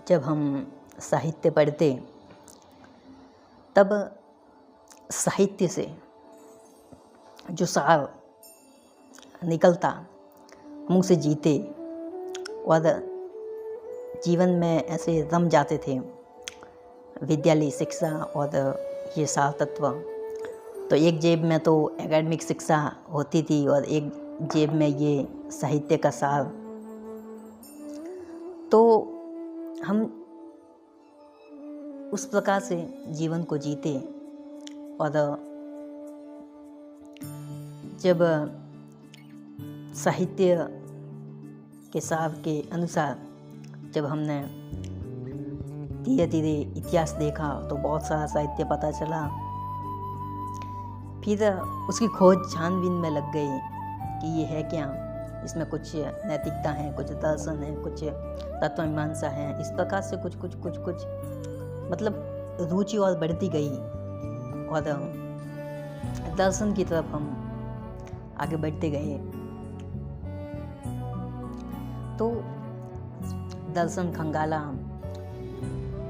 जब हम साहित्य पढ़ते तब साहित्य से जो सार निकलता हम उसे जीते और जीवन में ऐसे रम जाते थे। विद्यालय शिक्षा और ये सार तत्व, तो एक जेब में तो एकेडमिक शिक्षा होती थी और एक जेब में ये साहित्य का सार। तो हम उस प्रकार से जीवन को जीते और जब साहित्य के सार के अनुसार जब हमने धीरे धीरे इतिहास देखा तो बहुत सारा साहित्य पता चला। फिर उसकी खोज छानबीन में लग गई कि ये है क्या, इसमें कुछ नैतिकता है, कुछ दर्शन है, कुछ तत्वमीमांसा है। इस प्रकार से कुछ मतलब रुचि और बढ़ती गई और दर्शन की तरफ हम आगे बढ़ते गए। तो दर्शन खंगाला,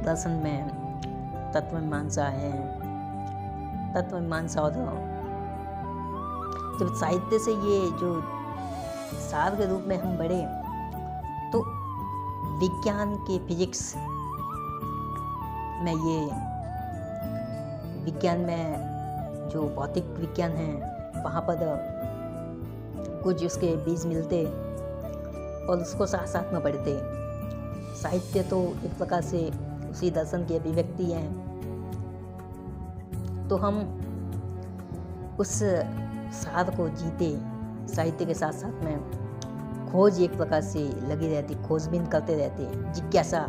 दर्शन में तत्वमीमांसा है, तत्वमीमांसा और जब साहित्य से ये जो सार के रूप में हम बढ़े तो विज्ञान के फिजिक्स में, ये विज्ञान में जो भौतिक विज्ञान है वहाँ पर कुछ उसके बीज मिलते और उसको साथ साथ में पढ़ते। साहित्य तो एक प्रकार से उसी दर्शन की अभिव्यक्ति है। तो हम उस सार को जीते, साहित्य के साथ साथ में खोज एक प्रकार से लगी रहती, खोजबीन करते रहते, जिज्ञासा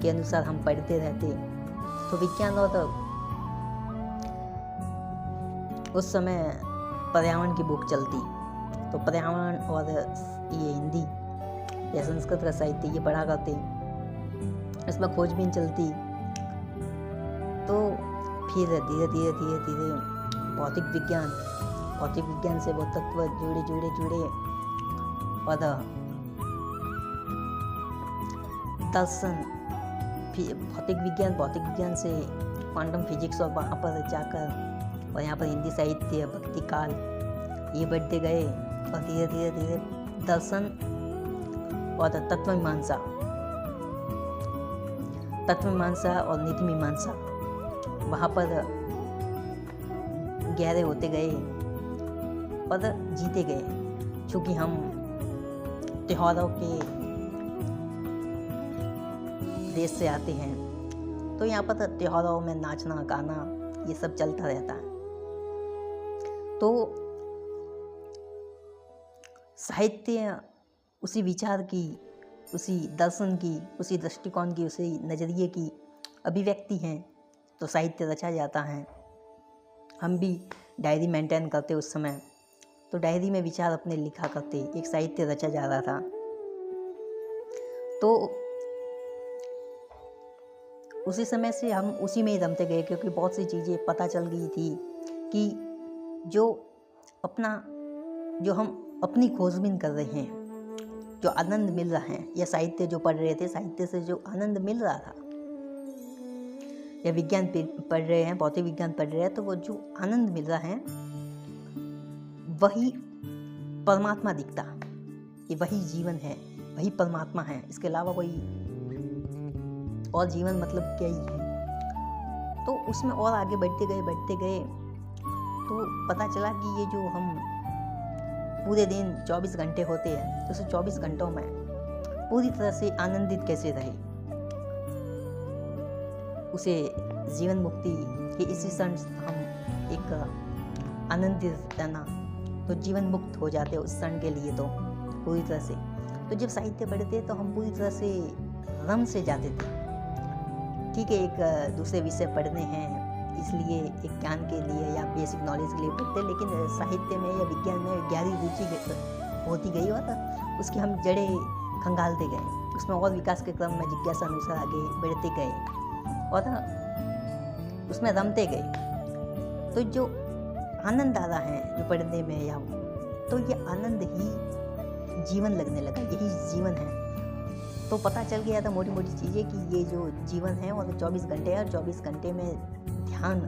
के अनुसार हम पढ़ते रहते। तो विज्ञान और उस समय पर्यावरण की बुक चलती, तो पर्यावरण और ये हिंदी या संस्कृत का साहित्य ये पढ़ा करते, इसमें खोजबीन चलती। तो फिर धीरे धीरे भौतिक विज्ञान से वो तत्व जुड़े और दर्शन, भौतिक विज्ञान से क्वांटम फिजिक्स और वहाँ पर जाकर और यहाँ पर हिंदी साहित्य, भक्ति काल ये बढ़ते गए और धीरे धीरे दर्शन और तत्वमीमांसा और नीतिमीमांसा वहाँ पर गहरे होते गए और जीते गए। चूँकि हम त्योहारों के देश से आते हैं तो यहाँ पर त्योहारों में नाचना गाना ये सब चलता रहता है। तो साहित्य उसी विचार की, उसी दर्शन की, उसी दृष्टिकोण की, उसी नज़रिए की अभिव्यक्ति है। तो साहित्य रचा जाता है। हम भी डायरी मेंटेन करते उस समय, तो डायरी में विचार अपने लिखा करते, एक साहित्य रचा जा रहा था। तो उसी समय से हम उसी में ही रमते गए, क्योंकि बहुत सी चीज़ें पता चल गई थी कि जो हम अपनी खोजबीन कर रहे हैं, जो आनंद मिल रहा है, या साहित्य जो पढ़ रहे थे, साहित्य से जो आनंद मिल रहा था, या विज्ञान पढ़ रहे हैं, भौतिक विज्ञान पढ़ रहे हैं, तो वो जो आनंद मिल रहा है वही परमात्मा दिखता, कि वही जीवन है, वही परमात्मा है। इसके अलावा कोई और जीवन मतलब क्या ही है। तो उसमें और आगे बढ़ते गए तो पता चला कि ये जो हम पूरे दिन 24 घंटे होते हैं, तो उस 24 घंटों में पूरी तरह से आनंदित कैसे रहे, उसे जीवन मुक्ति के इसी क्षण हम एक आनंदित रहना, तो जीवन मुक्त हो जाते उस क्षण के लिए तो पूरी तरह से। तो जब साहित्य पढ़ते तो हम पूरी तरह से रम से जाते थे। ठीक है, एक दूसरे विषय पढ़ने हैं इसलिए एक ज्ञान के लिए या बेसिक नॉलेज के लिए पढ़ते, लेकिन साहित्य में या विज्ञान में गहरी रुचि होती गई और उसकी हम जड़ें खंगालते गए, उसमें और विकास के क्रम में जिज्ञासा अनुसार आगे बढ़ते गए और उसमें रमते गए। तो जो आनंद आ रहा है जो पढ़ने में, या तो ये आनंद ही जीवन लगने लगा, यही जीवन है। तो पता चल गया था मोटी मोटी चीज़ें कि ये जो जीवन है वो 24 घंटे है और 24 घंटे में ध्यान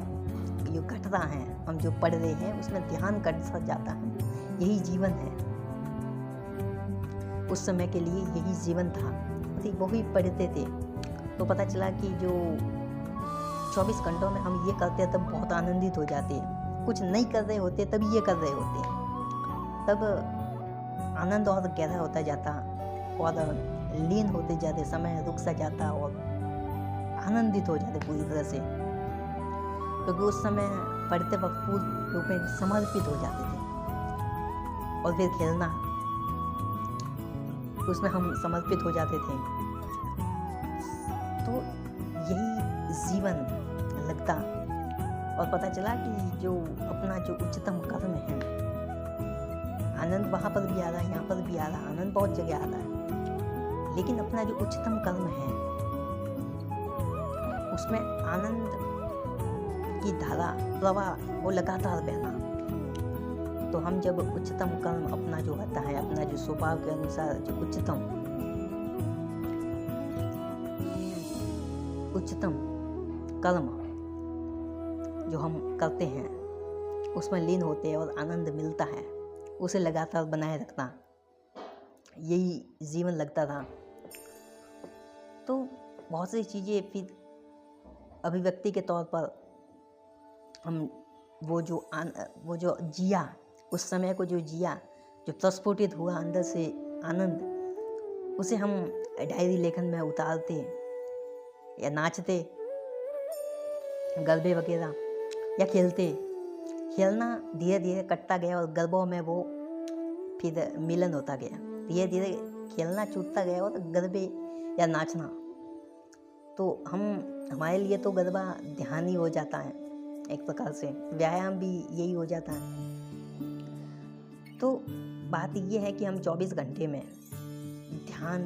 जो घट रहा है, हम जो पढ़ रहे हैं उसमें ध्यान घट सा जाता है, यही जीवन है। उस समय के लिए यही जीवन था, वो ही पढ़ते थे। तो पता चला कि जो 24 घंटों में हम ये करते हैं तब बहुत आनंदित हो जाते हैं, कुछ नहीं कर रहे होते तब ये कर रहे होते हैं, तब आनंद और गहरा होता जाता और लीन होते जाते, समय रुक सा जाता और आनंदित हो जाते पूरी तरह से, क्योंकि उस समय पढ़ते वक्त पूर्ण रूप में समर्पित हो जाते थे। और फिर खेलना, उसमें हम समर्पित हो जाते थे। तो यही जीवन लगता और पता चला कि जो अपना जो उच्चतम कर्म है, आनंद वहाँ पर भी आ रहा है, यहाँ पर भी आ रहा है, आनंद बहुत जगह आ रहा है, लेकिन अपना जो उच्चतम कर्म है उसमें आनंद की धारा प्रवाह वो लगातार बहना। तो हम जब उच्चतम कर्म अपना जो होता है, अपना जो स्वभाव के अनुसार जो उच्चतम कर्म जो हम करते हैं उसमें लीन होते हैं और आनंद मिलता है, उसे लगातार बनाए रखना, यही जीवन लगता था। तो बहुत सी चीज़ें फिर अभिव्यक्ति के तौर पर हम वो जो जिया, उस समय को जो जिया, जो प्रस्फुटित हुआ अंदर से आनंद, उसे हम डायरी लेखन में उतारते या नाचते, गरबे वगैरह या खेलते। खेलना धीरे धीरे कटता गया और गरबों में वो फिर मिलन होता गया, धीरे धीरे खेलना छूटता गया और गरबे या नाचना। तो हमारे लिए तो गरबा ध्यान ही हो जाता है, एक प्रकार से व्यायाम भी यही हो जाता है। तो बात ये है कि हम 24 घंटे में ध्यान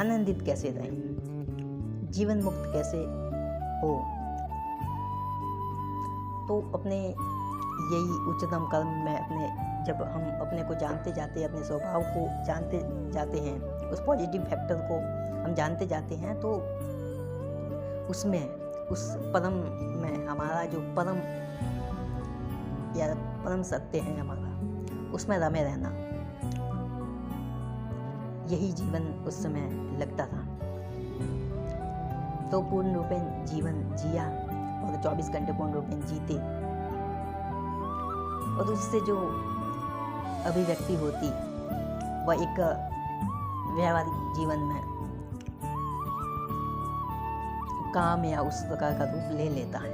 आनंदित कैसे रहें, जीवन मुक्त कैसे हो। तो अपने यही उच्चतम कर्म में जब हम अपने को जानते जाते, अपने स्वभाव को जानते जाते हैं, उस पॉजिटिव फैक्टर को हम जानते जाते हैं, तो उसमें उस परम में हमारा जो परम सत्य है हमारा, उसमें रमे रहना, यही जीवन उस समय लगता था। तो पूर्ण रूपेण जीवन जिया और 24 घंटे पूर्ण रूपेण जीते, और उससे जो अभिव्यक्ति होती वह एक व्यावहारिक जीवन में काम या उस प्रकार का रूप ले लेता है।